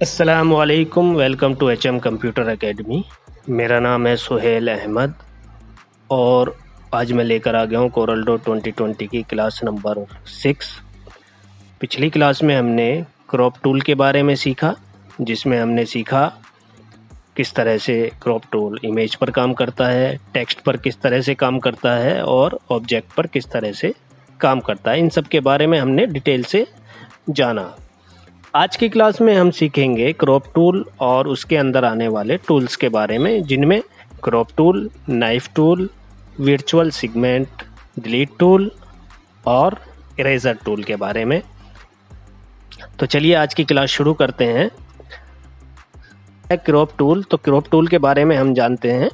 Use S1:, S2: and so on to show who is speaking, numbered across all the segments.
S1: अस्सलामुअलैकुम, welcome to HM computer academy. मेरा नाम है सुहेल अहमद और आज मैं लेकर आ गया हूँ कोरल ड्रॉ 2020 की क्लास नंबर 6। पिछली क्लास में हमने क्रॉप टूल के बारे में सीखा, जिसमें हमने सीखा किस तरह से क्रॉप टूल इमेज पर काम करता है, टेक्स्ट पर किस तरह से काम करता है और ऑब्जेक्ट पर किस तरह से काम करता है। इन सब के बारे में हमने डिटेल से जाना। आज की क्लास में हम सीखेंगे क्रॉप टूल और उसके अंदर आने वाले टूल्स के बारे में, जिनमें crop tool, knife tool, virtual segment, delete tool और इरेजर टूल के बारे में। तो चलिए आज की क्लास शुरू करते हैं। क्रॉप टूल, तो क्रॉप टूल के बारे में हम जानते हैं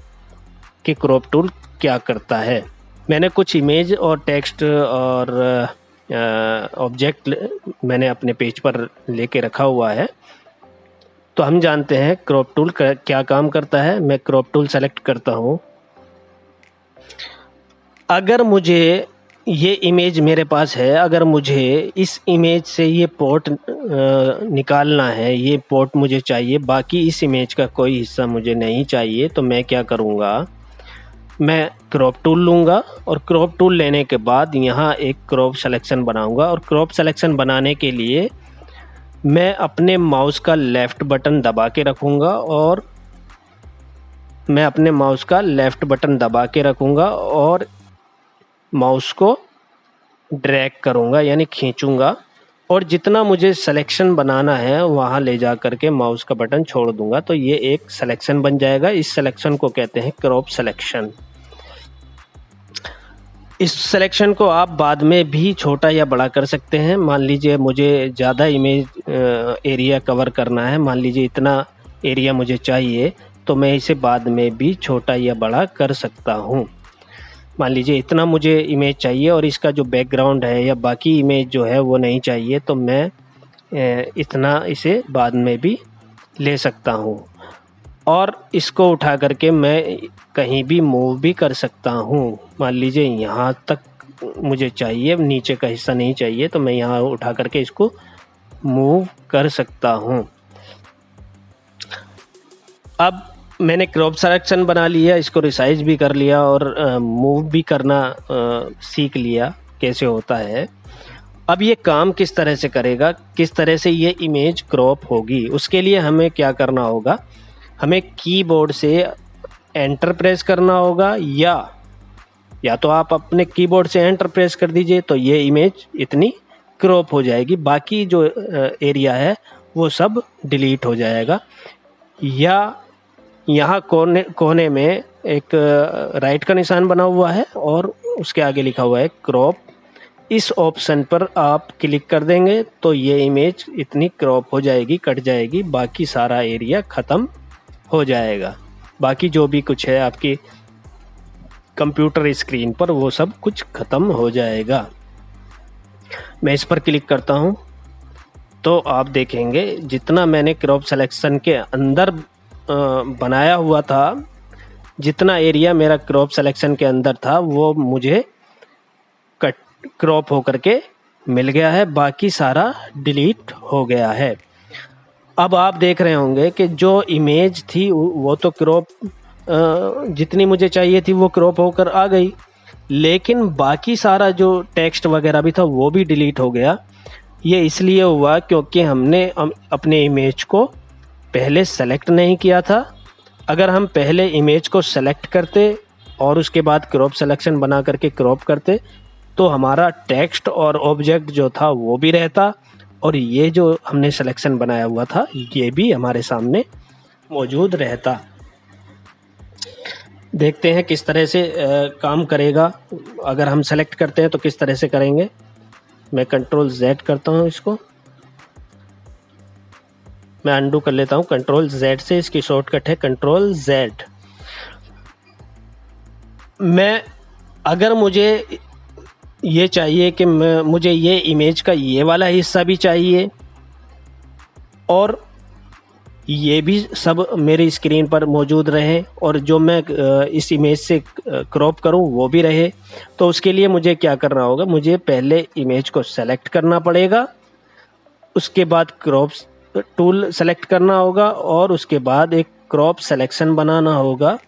S1: कि क्रॉप टूल क्या करता है। मैंने कुछ इमेज और टेक्स्ट और ऑब्जेक्ट मैंने अपने पेज पर लेके रखा हुआ है। तो हम जानते हैं क्रॉप टूल क्या काम करता है। मैं क्रॉप टूल सेलेक्ट करता हूँ। अगर मुझे ये इमेज मेरे पास है, अगर मुझे इस इमेज से ये पोर्ट निकालना है, ये पोर्ट मुझे चाहिए, बाकी इस इमेज का कोई हिस्सा मुझे नहीं चाहिए, तो मैं क्या करूँगा, मैं क्रॉप टूल लूँगा और क्रॉप टूल लेने के बाद यहाँ एक क्रॉप सिलेक्शन बनाऊँगा। और क्रॉप सिलेक्शन बनाने के लिए मैं अपने माउस का लेफ़्ट बटन दबा के रखूँगा और माउस को ड्रैग करूँगा, यानी खींचूँगा, और जितना मुझे सिलेक्शन बनाना है वहाँ ले जा कर के माउस का बटन छोड़ दूँगा, तो ये एक सिलेक्शन बन जाएगा। इस सिलेक्शन को कहते हैं क्रॉप सिलेक्शन। इस सिलेक्शन को आप बाद में भी छोटा या बड़ा कर सकते हैं। मान लीजिए मुझे ज़्यादा इमेज एरिया कवर करना है, मान लीजिए इतना एरिया मुझे चाहिए, तो मैं इसे बाद में भी छोटा या बड़ा कर सकता हूँ। मान लीजिए इतना मुझे इमेज चाहिए और इसका जो बैकग्राउंड है या बाकी इमेज जो है वो नहीं चाहिए, तो मैं इतना इसे बाद में भी ले सकता हूँ और इसको उठा करके मैं कहीं भी मूव भी कर सकता हूँ। मान लीजिए यहाँ तक मुझे चाहिए, नीचे का हिस्सा नहीं चाहिए, तो मैं यहाँ उठा करके इसको मूव कर सकता हूँ। अब मैंने क्रॉप सिलेक्शन बना लिया, इसको रिसाइज भी कर लिया और मूव भी करना सीख लिया कैसे होता है। अब ये काम किस तरह से करेगा, किस तरह से ये इमेज क्रॉप होगी, उसके लिए हमें क्या करना होगा, हमें कीबोर्ड से एंटर प्रेस करना होगा, या तो आप अपने कीबोर्ड से एंटर प्रेस कर दीजिए, तो ये इमेज इतनी क्रॉप हो जाएगी, बाकी जो एरिया है वो सब डिलीट हो जाएगा। या यहाँ कोने में एक राइट का निशान बना हुआ है और उसके आगे लिखा हुआ है क्रॉप। इस ऑप्शन पर आप क्लिक कर देंगे तो ये इमेज इतनी क्रॉप हो जाएगी, कट जाएगी, बाकी सारा एरिया ख़त्म हो जाएगा। बाकी जो भी कुछ है आपकी कंप्यूटर स्क्रीन पर वो सब कुछ ख़त्म हो जाएगा। मैं इस पर क्लिक करता हूँ तो आप देखेंगे जितना मैंने क्रॉप सिलेक्शन के अंदर बनाया हुआ था, जितना एरिया मेरा क्रॉप सिलेक्शन के अंदर था वो मुझे क्रॉप होकर के मिल गया है, बाकी सारा डिलीट हो गया है। अब आप देख रहे होंगे कि जो इमेज थी वो तो क्रॉप जितनी मुझे चाहिए थी वो क्रॉप होकर आ गई, लेकिन बाकी सारा जो टेक्स्ट वगैरह भी था वो भी डिलीट हो गया। ये इसलिए हुआ क्योंकि हमने अपने इमेज को पहले सेलेक्ट नहीं किया था। अगर हम पहले इमेज को सेलेक्ट करते और उसके बाद क्रॉप सिलेक्शन बना करके क्रॉप करते तो हमारा टेक्स्ट और ऑब्जेक्ट जो था वो भी रहता और ये जो हमने सिलेक्शन बनाया हुआ था ये भी हमारे सामने मौजूद रहता। देखते हैं किस तरह से काम करेगा। अगर हम सेलेक्ट करते हैं तो किस तरह से करेंगे। मैं कंट्रोल Z करता हूँ, इसको मैं अंडू कर लेता हूँ कंट्रोल Z से। इसकी शॉर्टकट है कंट्रोल Z। मैं अगर मुझे ये चाहिए कि मुझे ये इमेज का ये वाला हिस्सा भी चाहिए और ये भी सब मेरी स्क्रीन पर मौजूद रहे और जो मैं इस इमेज से क्रॉप करूं वो भी रहे, तो उसके लिए मुझे क्या करना होगा, मुझे पहले इमेज को सेलेक्ट करना पड़ेगा, उसके बाद क्रॉप टूल सेलेक्ट करना होगा और उसके बाद एक क्रॉप सिलेक्शन बनाना होगा।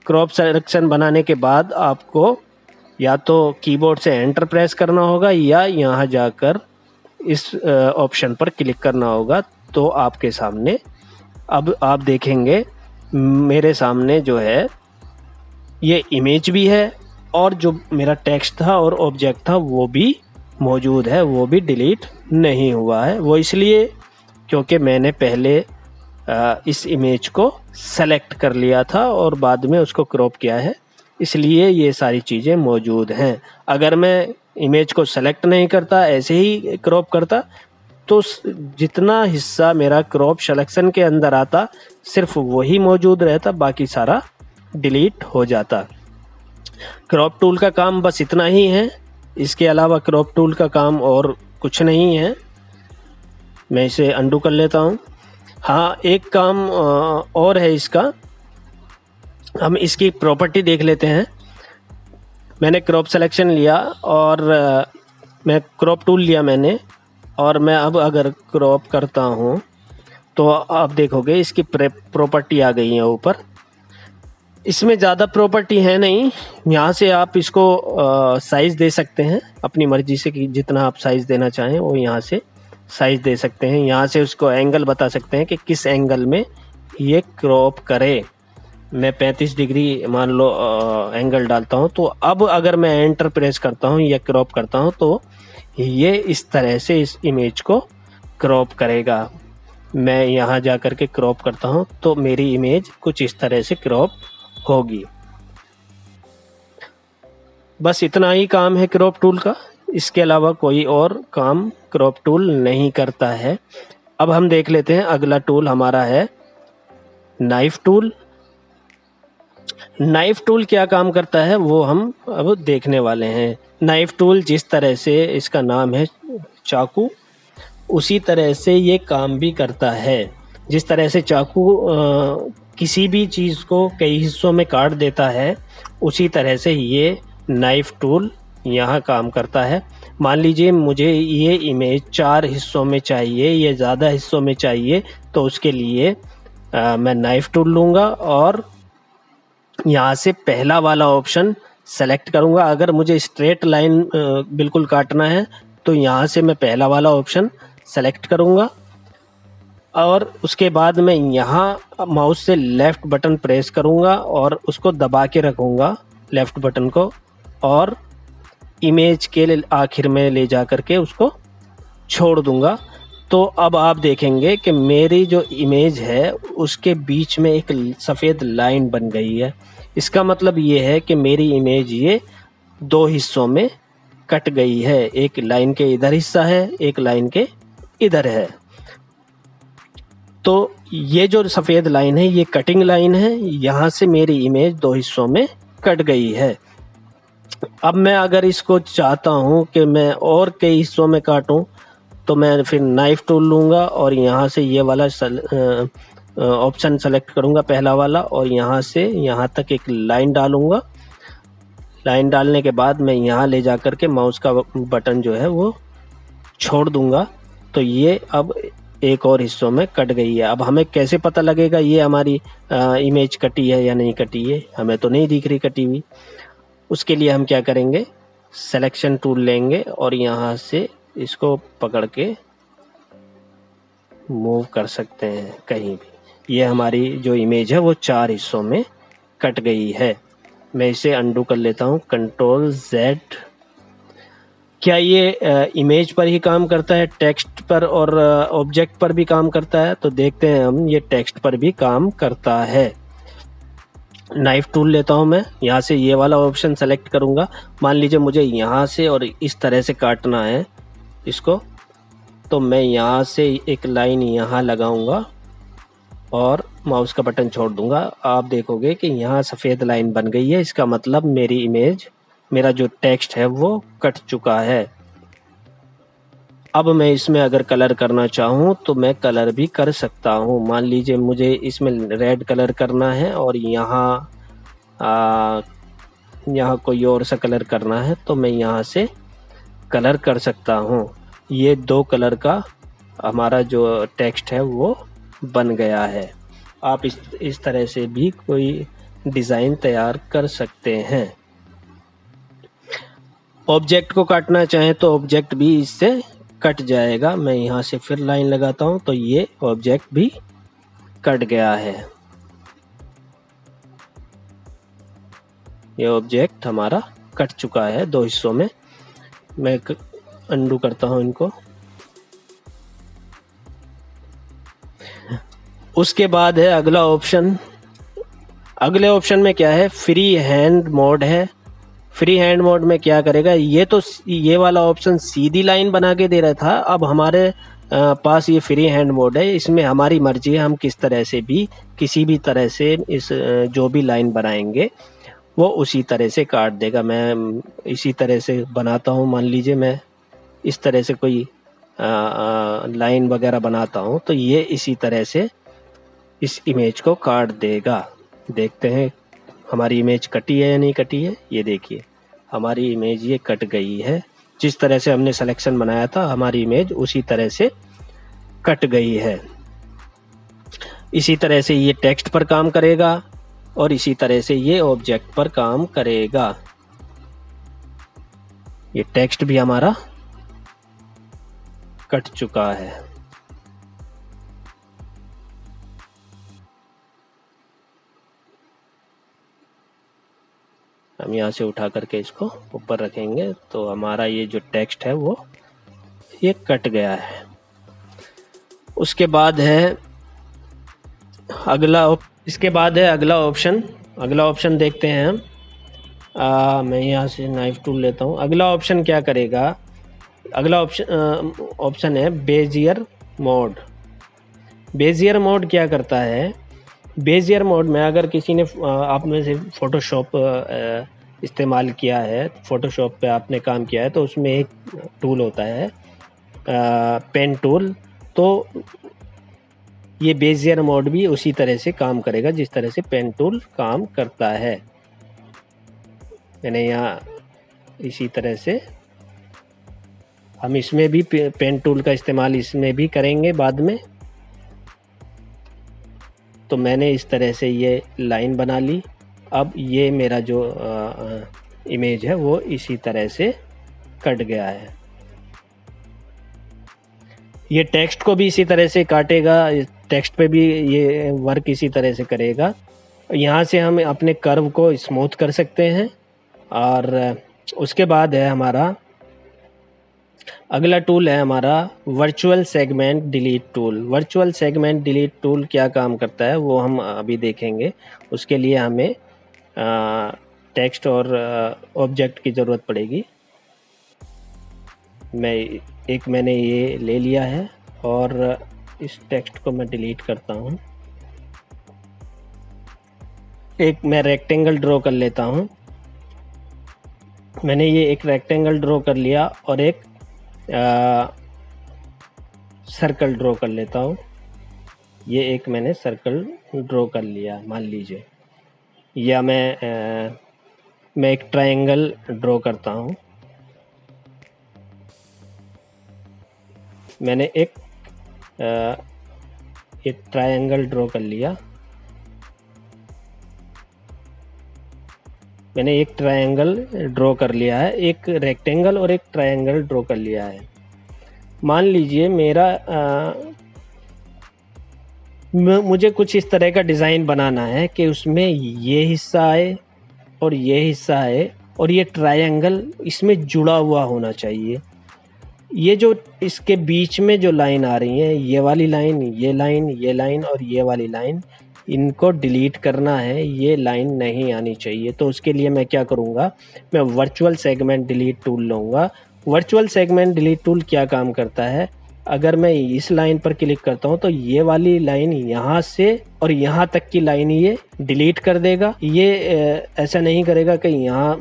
S1: क्रॉप सिलेक्शन बनाने के बाद आपको या तो कीबोर्ड से एंटर प्रेस करना होगा या यहाँ जाकर इस ऑप्शन पर क्लिक करना होगा। तो आपके सामने अब आप देखेंगे मेरे सामने जो है ये इमेज भी है और जो मेरा टेक्स्ट था और ऑब्जेक्ट था वो भी मौजूद है, वो भी डिलीट नहीं हुआ है। वो इसलिए क्योंकि मैंने पहले इस इमेज को सेलेक्ट कर लिया था और बाद में उसको क्रॉप किया है, इसलिए ये सारी चीज़ें मौजूद हैं। अगर मैं इमेज को सेलेक्ट नहीं करता, ऐसे ही क्रॉप करता, तो जितना हिस्सा मेरा क्रॉप सिलेक्शन के अंदर आता सिर्फ वही मौजूद रहता, बाकी सारा डिलीट हो जाता। क्रॉप टूल का काम बस इतना ही है, इसके अलावा क्रॉप टूल का काम और कुछ नहीं है। मैं इसे अंडू कर लेता हूँ। हाँ, एक काम और है इसका, हम इसकी प्रॉपर्टी देख लेते हैं। मैंने क्रॉप सिलेक्शन लिया और मैं क्रॉप टूल लिया मैंने, और मैं अब अगर क्रॉप करता हूँ तो आप देखोगे इसकी प्रॉपर्टी आ गई है ऊपर। इसमें ज़्यादा प्रॉपर्टी है नहीं, यहाँ से आप इसको साइज़ दे सकते हैं अपनी मर्ज़ी से कि जितना आप साइज़ देना चाहें वो यहाँ से साइज़ दे सकते हैं। यहाँ से उसको एंगल बता सकते हैं कि किस एंगल में ये क्रॉप करे। मैं 35 डिग्री मान लो एंगल डालता हूँ, तो अब अगर मैं एंटर प्रेस करता हूँ या क्रॉप करता हूँ तो ये इस तरह से इस इमेज को क्रॉप करेगा। मैं यहाँ जा कर के क्रॉप करता हूँ तो मेरी इमेज कुछ इस तरह से क्रॉप होगी। बस इतना ही काम है क्रॉप टूल का, इसके अलावा कोई और काम क्रॉप टूल नहीं करता है। अब हम देख लेते हैं अगला टूल हमारा है नाइफ टूल। नाइफ टूल क्या काम करता है वो हम अब देखने वाले हैं। नाइफ टूल जिस तरह से इसका नाम है चाकू, उसी तरह से ये काम भी करता है। जिस तरह से चाकू किसी भी चीज़ को कई हिस्सों में काट देता है, उसी तरह से ये नाइफ टूल यहाँ काम करता है। मान लीजिए मुझे ये इमेज 4 हिस्सों में चाहिए, ये ज़्यादा हिस्सों में चाहिए, तो उसके लिए मैं नाइफ टूल लूँगा और यहाँ से पहला वाला ऑप्शन सेलेक्ट करूँगा। अगर मुझे स्ट्रेट लाइन बिल्कुल काटना है तो यहाँ से मैं पहला वाला ऑप्शन सेलेक्ट करूँगा और उसके बाद मैं यहाँ माउस से लेफ़्ट बटन प्रेस करूँगा और उसको दबा के रखूँगा लेफ़्ट बटन को, और इमेज के आखिर में ले जा कर के उसको छोड़ दूँगा। तो अब आप देखेंगे कि मेरी जो इमेज है उसके बीच में एक सफ़ेद लाइन बन गई है। इसका मतलब ये है कि मेरी इमेज ये 2 हिस्सों में कट गई है। एक लाइन के इधर हिस्सा है, एक लाइन के इधर है। तो ये जो सफ़ेद लाइन है ये कटिंग लाइन है, यहाँ से मेरी इमेज 2 हिस्सों में कट गई है। अब मैं अगर इसको चाहता हूँ कि मैं और कई हिस्सों में काटूँ तो मैं फिर नाइफ टूल लूँगा और यहाँ से ये वाला ऑप्शन सेलेक्ट करूँगा पहला वाला, और यहाँ से यहाँ तक एक लाइन डालूँगा। लाइन डालने के बाद मैं यहाँ ले जा कर के माउस का बटन जो है वो छोड़ दूँगा। तो ये अब एक और हिस्सों में कट गई है। अब हमें कैसे पता लगेगा ये हमारी इमेज कटी है या नहीं कटी है? हमें तो नहीं दिख रही कटी हुई। उसके लिए हम क्या करेंगे, सिलेक्शन टूल लेंगे और यहाँ से इसको पकड़ के मूव कर सकते हैं कहीं भी। ये हमारी जो इमेज है वो 4 हिस्सों में कट गई है। मैं इसे अंडू कर लेता हूँ, कंट्रोल Z। क्या ये इमेज पर ही काम करता है, टेक्स्ट पर और ऑब्जेक्ट पर भी काम करता है? तो देखते हैं हम, ये टेक्स्ट पर भी काम करता है। नाइफ टूल लेता हूँ मैं, यहाँ से ये वाला ऑप्शन सेलेक्ट करूँगा। मान लीजिए मुझे यहाँ से और इस तरह से काटना है इसको, तो मैं यहाँ से एक लाइन यहाँ लगाऊंगा और माउस का बटन छोड़ दूंगा। आप देखोगे कि यहाँ सफ़ेद लाइन बन गई है। इसका मतलब मेरी इमेज, मेरा जो टेक्स्ट है वो कट चुका है। अब मैं इसमें अगर कलर करना चाहूँ तो मैं कलर भी कर सकता हूँ। मान लीजिए मुझे इसमें रेड कलर करना है और यहाँ कोई और सा कलर करना है, तो मैं यहाँ से कलर कर सकता हूँ। ये 2 कलर का हमारा जो टेक्स्ट है वो बन गया है। आप इस तरह से भी कोई डिज़ाइन तैयार कर सकते हैं। ऑब्जेक्ट को काटना चाहें तो ऑब्जेक्ट भी इससे कट जाएगा। मैं यहाँ से फिर लाइन लगाता हूँ तो ये ऑब्जेक्ट भी कट गया है। ये ऑब्जेक्ट हमारा कट चुका है 2 हिस्सों में। मैं अंडू करता हूँ इनको। उसके बाद है अगला ऑप्शन। अगले ऑप्शन में क्या है, फ्री हैंड मोड है। फ्री हैंड मोड में क्या करेगा, ये वाला ऑप्शन सीधी लाइन बना के दे रहा था। अब हमारे पास ये फ्री हैंड मोड है, इसमें हमारी मर्जी है हम किस तरह से भी किसी भी तरह से इस जो भी लाइन बनाएंगे वो उसी तरह से काट देगा। मैं इसी तरह से बनाता हूँ। मान लीजिए मैं इस तरह से कोई लाइन वगैरह बनाता हूँ तो ये इसी तरह से इस इमेज को काट देगा। देखते हैं हमारी इमेज कटी है या नहीं कटी है। ये देखिए हमारी इमेज ये कट गई है। जिस तरह से हमने सिलेक्शन बनाया था हमारी इमेज उसी तरह से कट गई है। इसी तरह से ये टेक्स्ट पर काम करेगा और इसी तरह से ये ऑब्जेक्ट पर काम करेगा। ये टेक्स्ट भी हमारा कट चुका है। हम यहाँ से उठा करके इसको ऊपर रखेंगे तो हमारा ये जो टेक्स्ट है वो ये कट गया है। उसके बाद है अगला ऑप्शन। अगला ऑप्शन देखते हैं हम। मैं यहाँ से नाइफ टूल लेता हूँ। अगला ऑप्शन क्या करेगा, अगला ऑप्शन है बेजियर मोड। बेजियर मोड क्या करता है, बेजियर मोड में अगर किसी ने आप में से फ़ोटोशॉप इस्तेमाल किया है, फ़ोटोशॉप पे आपने काम किया है तो उसमें एक टूल होता है पेन टूल। तो ये बेजियर मोड भी उसी तरह से काम करेगा जिस तरह से पेन टूल काम करता है। मैंने यहाँ इसी तरह से हम इसमें भी पेन टूल का इस्तेमाल इसमें भी करेंगे बाद में। तो मैंने इस तरह से ये लाइन बना ली। अब ये मेरा जो इमेज है वो इसी तरह से कट गया है। ये टेक्स्ट को भी इसी तरह से काटेगा, टेक्स्ट पे भी ये वर्क इसी तरह से करेगा। यहाँ से हम अपने कर्व को स्मूथ कर सकते हैं। और उसके बाद है हमारा अगला टूल है हमारा virtual segment delete tool. Virtual segment delete tool क्या काम करता है वो हम अभी देखेंगे। उसके लिए हमें टेक्स्ट और ऑब्जेक्ट की ज़रूरत पड़ेगी। मैंने ये ले लिया है और इस टेक्स्ट को मैं डिलीट करता हूँ। एक मैं रेक्टेंगल ड्रॉ कर लेता हूँ। मैंने ये एक रेक्टेंगल ड्रॉ कर लिया और एक सर्कल ड्रॉ कर लेता हूँ। ये एक मैंने सर्कल ड्रॉ कर लिया मान लीजिए, या मैं एक ट्रायंगल ड्रॉ करता हूँ। मैंने एक ट्रायंगल ड्रॉ कर लिया। मैंने एक ट्रायंगल ड्रॉ कर लिया है, एक रेक्टेंगल और एक ट्रायंगल ड्रॉ कर लिया है। मान लीजिए मुझे कुछ इस तरह का डिज़ाइन बनाना है कि उसमें ये हिस्सा आए और ये हिस्सा आए और ये ट्रायंगल इसमें जुड़ा हुआ होना चाहिए। ये जो इसके बीच में जो लाइन आ रही है, ये वाली लाइन, ये लाइन, ये लाइन और ये वाली लाइन, इनको डिलीट करना है। ये लाइन नहीं आनी चाहिए। तो उसके लिए मैं क्या करूँगा, मैं वर्चुअल सेगमेंट डिलीट टूल लूँगा। वर्चुअल सेगमेंट डिलीट टूल क्या काम करता है, अगर मैं इस लाइन पर क्लिक करता हूँ तो ये वाली लाइन यहाँ से और यहाँ तक की लाइन ये डिलीट कर देगा। ये ऐसा नहीं करेगा कि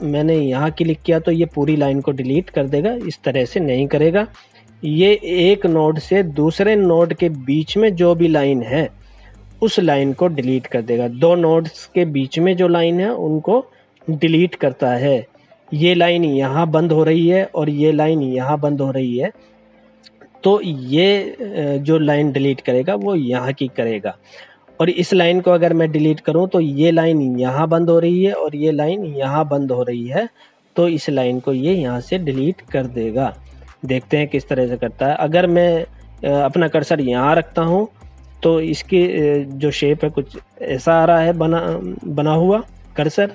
S1: मैंने यहाँ क्लिक किया तो ये पूरी लाइन को डिलीट कर देगा, इस तरह से नहीं करेगा। ये एक नोड से दूसरे नोड के बीच में जो भी लाइन है उस लाइन को डिलीट कर देगा। 2 नोड्स के बीच में जो लाइन है उनको डिलीट करता है। ये लाइन यहाँ बंद हो रही है और ये लाइन यहाँ बंद हो रही है, तो ये जो लाइन डिलीट करेगा वो यहाँ की करेगा। और इस लाइन को अगर मैं डिलीट करूँ तो ये लाइन यहाँ बंद हो रही है और ये लाइन यहाँ बंद हो रही है, तो इस लाइन को ये यहाँ से डिलीट कर देगा। देखते हैं किस तरह से करता है। अगर मैं अपना कर्सर यहाँ रखता हूँ तो इसकी जो शेप है कुछ ऐसा आ रहा है बना हुआ कर्सर,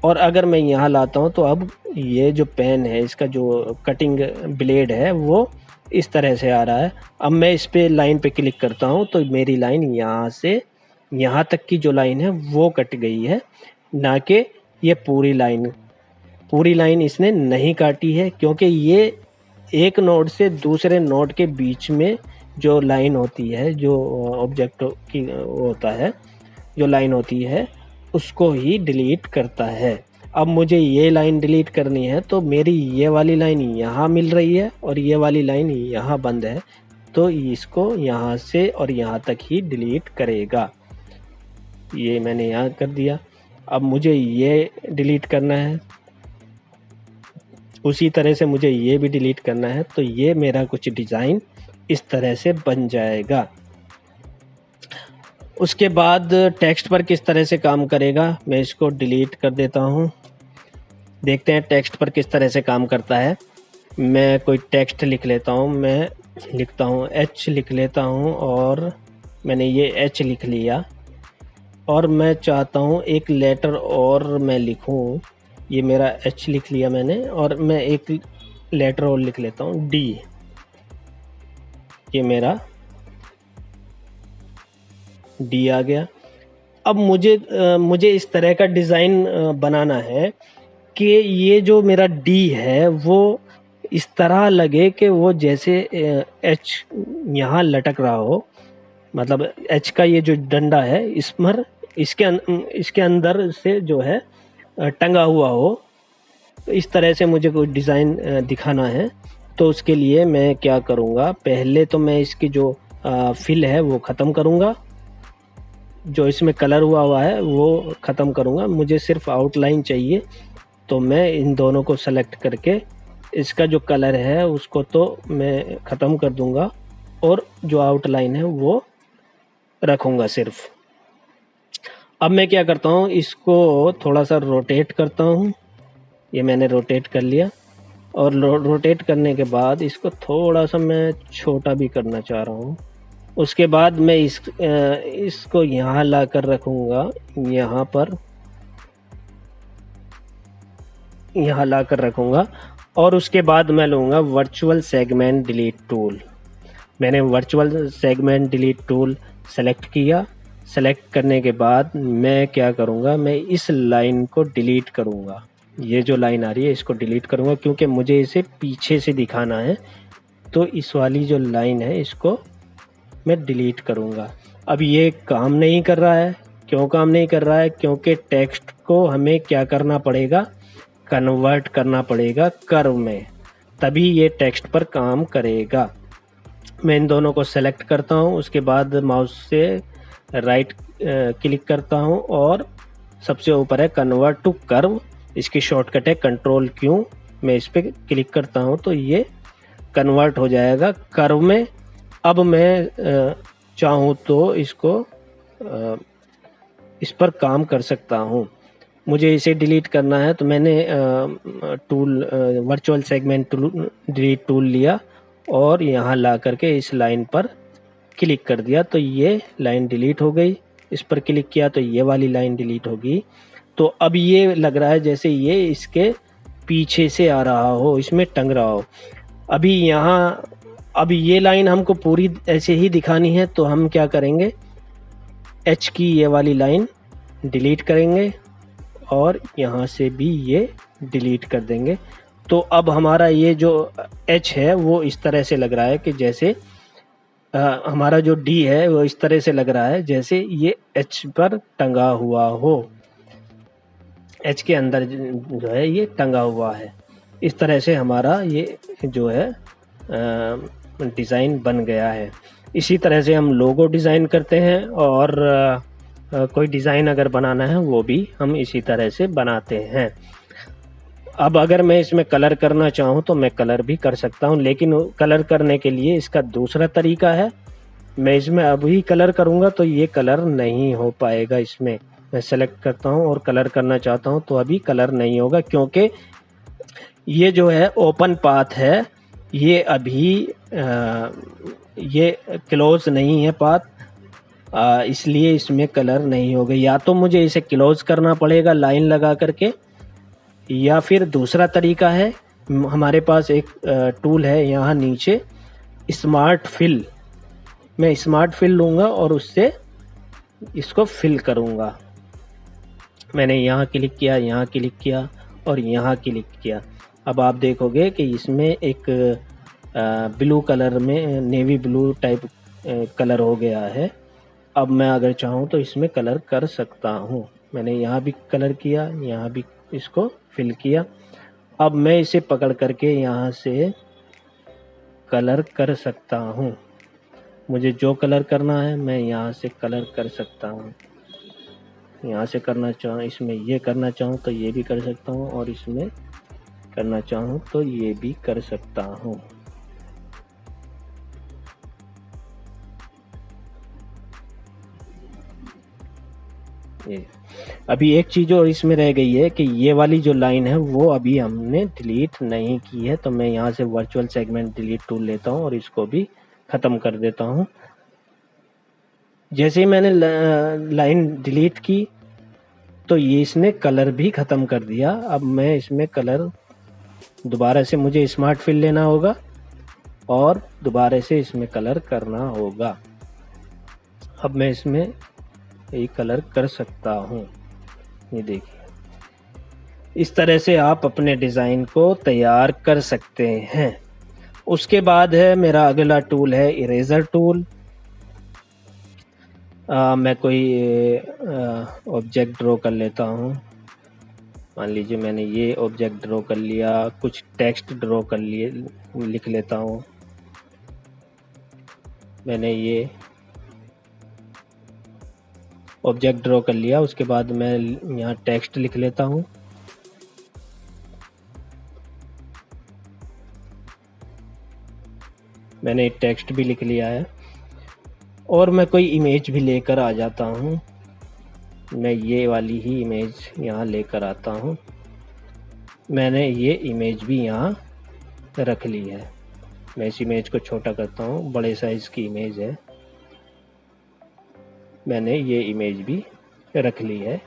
S1: और अगर मैं यहाँ लाता हूँ तो अब ये जो पेन है, इसका जो कटिंग ब्लेड है वो इस तरह से आ रहा है। अब मैं इस पे लाइन पे क्लिक करता हूँ तो मेरी लाइन यहाँ से यहाँ तक की जो लाइन है वो कट गई है, ना कि ये पूरी लाइन इसने नहीं काटी है, क्योंकि ये एक नोड से दूसरे नोड के बीच में जो लाइन होती है, जो ऑब्जेक्ट की होता है, जो लाइन होती है उसको ही डिलीट करता है। अब मुझे ये लाइन डिलीट करनी है तो मेरी ये वाली लाइन यहाँ मिल रही है और ये वाली लाइन यहाँ बंद है, तो इसको यहाँ से और यहाँ तक ही डिलीट करेगा। ये मैंने यहाँ कर दिया। अब मुझे ये डिलीट करना है, उसी तरह से मुझे ये भी डिलीट करना है, तो ये मेरा कुछ डिज़ाइन इस तरह से बन जाएगा। उसके बाद टेक्स्ट पर किस तरह से काम करेगा, मैं इसको डिलीट कर देता हूँ। देखते हैं टेक्स्ट पर किस तरह से काम करता है। मैं कोई टेक्स्ट लिख लेता हूँ, मैं लिखता हूँ H लिख लेता हूँ, और मैंने ये H लिख लिया और मैं चाहता हूँ एक लेटर और मैं लिखूँ। ये मेरा H लिख लिया मैंने, और मैं एक लेटर और लिख लेता हूँ D। ये मेरा D आ गया। अब मुझे इस तरह का डिज़ाइन बनाना है कि ये जो मेरा D है वो इस तरह लगे कि वो जैसे H यहाँ लटक रहा हो, मतलब H का ये जो डंडा है इसके अंदर से जो है टंगा हुआ हो। तो इस तरह से मुझे कोई डिज़ाइन दिखाना है। तो उसके लिए मैं क्या करूँगा, पहले तो मैं इसकी जो फिल है वो ख़त्म करूँगा, जो इसमें कलर हुआ है वो ख़त्म करूँगा। मुझे सिर्फ आउटलाइन चाहिए, तो मैं इन दोनों को सेलेक्ट करके इसका जो कलर है उसको तो मैं ख़त्म कर दूँगा और जो आउटलाइन है वो रखूँगा सिर्फ। अब मैं क्या करता हूँ, इसको थोड़ा सा रोटेट करता हूँ। ये मैंने रोटेट कर लिया, और रोटेट करने के बाद इसको थोड़ा सा मैं छोटा भी करना चाह रहा हूँ। उसके बाद मैं इसको यहाँ ला कर रखूँगा, यहाँ ला कर रखूँगा। और उसके बाद मैं लूँगा वर्चुअल सेगमेंट डिलीट टूल। मैंने virtual segment delete tool select किया। सेलेक्ट करने के बाद मैं क्या करूँगा, मैं इस लाइन को डिलीट करूँगा। ये जो लाइन आ रही है इसको डिलीट करूँगा, क्योंकि मुझे इसे पीछे से दिखाना है। तो इस वाली जो लाइन है इसको मैं डिलीट करूँगा। अब ये काम नहीं कर रहा है। क्यों काम नहीं कर रहा है? क्योंकि टेक्स्ट को हमें क्या करना पड़ेगा, कन्वर्ट करना पड़ेगा कर्व में, तभी ये टेक्स्ट पर काम करेगा। मैं इन दोनों को सेलेक्ट करता हूँ, उसके बाद माउस से राइट क्लिक करता हूँ और सबसे ऊपर है कन्वर्ट टू कर्व। इसकी शॉर्टकट है कंट्रोल Q। मैं इस पर क्लिक करता हूँ तो ये कन्वर्ट हो जाएगा कर्व में। अब मैं चाहूँ तो इस पर काम कर सकता हूँ। मुझे इसे डिलीट करना है तो मैंने वर्चुअल सेगमेंट डिलीट टूल लिया और यहाँ ला करके इस लाइन पर क्लिक कर दिया, तो ये लाइन डिलीट हो गई। इस पर क्लिक किया तो ये वाली लाइन डिलीट होगी। तो अब ये लग रहा है जैसे ये इसके पीछे से आ रहा हो, इसमें टंग रहा हो। अब ये लाइन हमको पूरी ऐसे ही दिखानी है, तो हम क्या करेंगे, H की ये वाली लाइन डिलीट करेंगे और यहाँ से भी ये डिलीट कर देंगे। तो अब हमारा ये जो H है वो इस तरह से लग रहा है कि जैसे हमारा जो D है वो इस तरह से लग रहा है जैसे ये H पर टंगा हुआ हो, H के अंदर जो है ये टंगा हुआ है। इस तरह से हमारा ये जो है डिज़ाइन बन गया है। इसी तरह से हम लोगो डिज़ाइन करते हैं, और कोई डिज़ाइन अगर बनाना है वो भी हम इसी तरह से बनाते हैं। अब अगर मैं इसमें कलर करना चाहूँ तो मैं कलर भी कर सकता हूँ, लेकिन कलर करने के लिए इसका दूसरा तरीका है। मैं इसमें अभी कलर करूँगा तो ये कलर नहीं हो पाएगा। इसमें मैं सेलेक्ट करता हूँ और कलर करना चाहता हूँ तो अभी कलर नहीं होगा, क्योंकि ये जो है ओपन पाथ है, ये अभी ये क्लोज नहीं है पाथ, इसलिए इसमें कलर नहीं होगा। या तो मुझे इसे क्लोज करना पड़ेगा लाइन लगा करके, या फिर दूसरा तरीका है, हमारे पास एक टूल है यहाँ नीचे, स्मार्ट फिल। मैं स्मार्ट फिल लूँगा और उससे इसको फिल करूँगा। मैंने यहाँ क्लिक किया, यहाँ क्लिक किया और यहाँ क्लिक किया। अब आप देखोगे कि इसमें एक ब्लू कलर में, नेवी ब्लू टाइप कलर हो गया है। अब मैं अगर चाहूँ तो इसमें कलर कर सकता हूँ। मैंने यहाँ भी कलर किया, यहाँ भी इसको फिल किया। अब मैं इसे पकड़ करके यहाँ से कलर कर सकता हूँ। मुझे जो कलर करना है मैं यहाँ से कलर कर सकता हूँ। यहाँ से करना चाहूँ, इसमें ये करना चाहूँ तो ये भी कर सकता हूँ, और इसमें करना चाहूँ तो ये भी कर सकता हूँ। ये अभी एक चीज़ और इसमें रह गई है कि ये वाली जो लाइन है वो अभी हमने डिलीट नहीं की है। तो मैं यहाँ से वर्चुअल सेगमेंट डिलीट टूल लेता हूँ और इसको भी ख़त्म कर देता हूँ। जैसे ही मैंने लाइन डिलीट की तो ये इसने कलर भी ख़त्म कर दिया। अब मैं इसमें कलर दोबारा से, मुझे स्मार्ट फिल लेना होगा और दोबारा से इसमें कलर करना होगा। अब मैं इसमें ये कलर कर सकता हूँ। ये देखिए, इस तरह से आप अपने डिज़ाइन को तैयार कर सकते हैं। उसके बाद है मेरा अगला टूल है इरेज़र टूल। मैं कोई ऑब्जेक्ट ड्रॉ कर लेता हूँ। मान लीजिए मैंने ये ऑब्जेक्ट ड्रॉ कर लिया, कुछ टेक्स्ट ड्रॉ कर लिए, लिख लेता हूँ। मैंने ये ऑब्जेक्ट ड्रॉ कर लिया, उसके बाद मैं यहाँ टेक्स्ट लिख लेता हूँ। मैंने टेक्स्ट भी लिख लिया है और मैं कोई इमेज भी लेकर आ जाता हूँ। मैं ये वाली ही इमेज यहाँ लेकर आता हूँ। मैंने ये इमेज भी यहाँ रख ली है। मैं इस इमेज को छोटा करता हूँ, बड़े साइज़ की इमेज है। मैंने ये इमेज भी रख ली है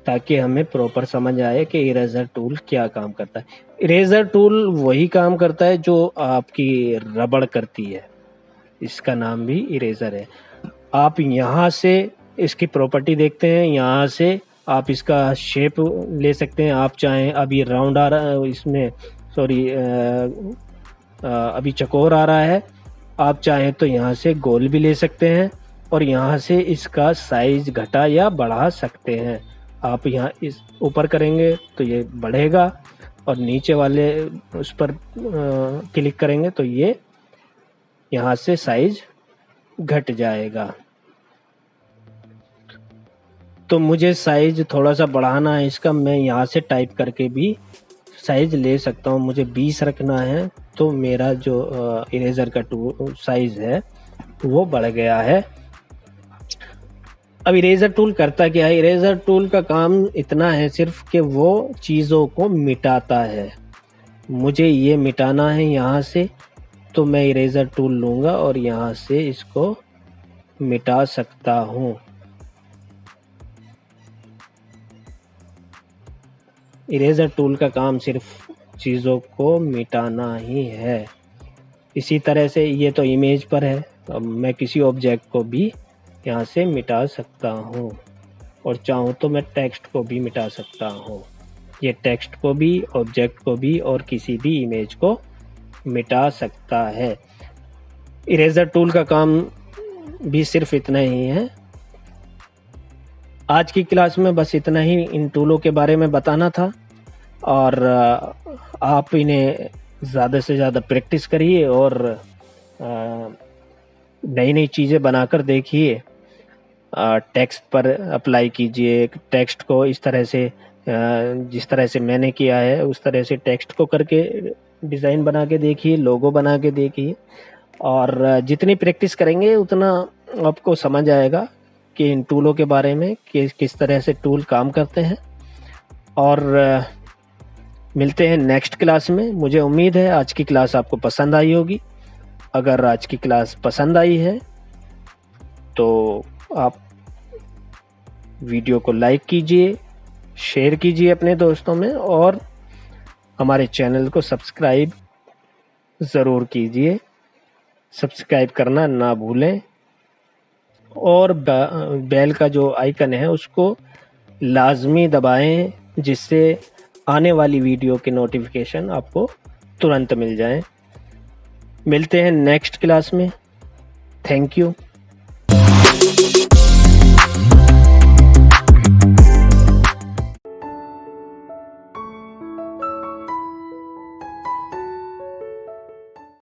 S1: ताकि हमें प्रॉपर समझ आए कि इरेज़र टूल क्या काम करता है। इरेज़र टूल वही काम करता है जो आपकी रबड़ करती है, इसका नाम भी इरेज़र है। आप यहाँ से इसकी प्रॉपर्टी देखते हैं, यहाँ से आप इसका शेप ले सकते हैं। आप चाहें, अभी राउंड आ रहा है इसमें, सॉरी अभी चकोर आ रहा है, आप चाहें तो यहाँ से गोल भी ले सकते हैं और यहाँ से इसका साइज घटा या बढ़ा सकते हैं। आप यहाँ इस ऊपर करेंगे तो ये बढ़ेगा और नीचे वाले उस पर क्लिक करेंगे तो ये यहाँ से साइज घट जाएगा। तो मुझे साइज थोड़ा सा बढ़ाना है इसका, मैं यहाँ से टाइप करके भी साइज ले सकता हूँ। मुझे 20 रखना है तो मेरा जो इरेज़र का साइज है वो बढ़ गया है। अब इरेज़र टूल करता क्या है? इरेज़र टूल का काम इतना है सिर्फ कि वो चीज़ों को मिटाता है। मुझे ये मिटाना है यहाँ से, तो मैं इरेज़र टूल लूँगा और यहाँ से इसको मिटा सकता हूँ। इरेज़र टूल का काम सिर्फ चीज़ों को मिटाना ही है। इसी तरह से ये तो इमेज पर है, अब मैं किसी ऑब्जेक्ट को भी यहाँ से मिटा सकता हूँ और चाहूँ तो मैं टेक्स्ट को भी मिटा सकता हूँ। ये टेक्स्ट को भी, ऑब्जेक्ट को भी और किसी भी इमेज को मिटा सकता है। इरेज़र टूल का काम भी सिर्फ इतना ही है। आज की क्लास में बस इतना ही इन टूलों के बारे में बताना था और आप इन्हें ज़्यादा से ज़्यादा प्रैक्टिस करिए और नई नई चीज़ें बनाकर देखिए। टेक्स्ट पर अप्लाई कीजिए, टेक्स्ट को इस तरह से जिस तरह से मैंने किया है उस तरह से टेक्स्ट को करके डिज़ाइन बना के देखिए, लोगो बना के देखिए, और जितनी प्रैक्टिस करेंगे उतना आपको समझ आएगा कि इन टूलों के बारे में कि किस तरह से टूल काम करते हैं। और मिलते हैं नेक्स्ट क्लास में। मुझे उम्मीद है आज की क्लास आपको पसंद आई होगी। अगर आज की क्लास पसंद आई है तो आप वीडियो को लाइक कीजिए, शेयर कीजिए अपने दोस्तों में, और हमारे चैनल को सब्सक्राइब ज़रूर कीजिए। सब्सक्राइब करना ना भूलें, और बेल का जो आइकन है उसको लाजमी दबाएं, जिससे आने वाली वीडियो के नोटिफिकेशन आपको तुरंत मिल जाएं। मिलते हैं नेक्स्ट क्लास में। Thank you.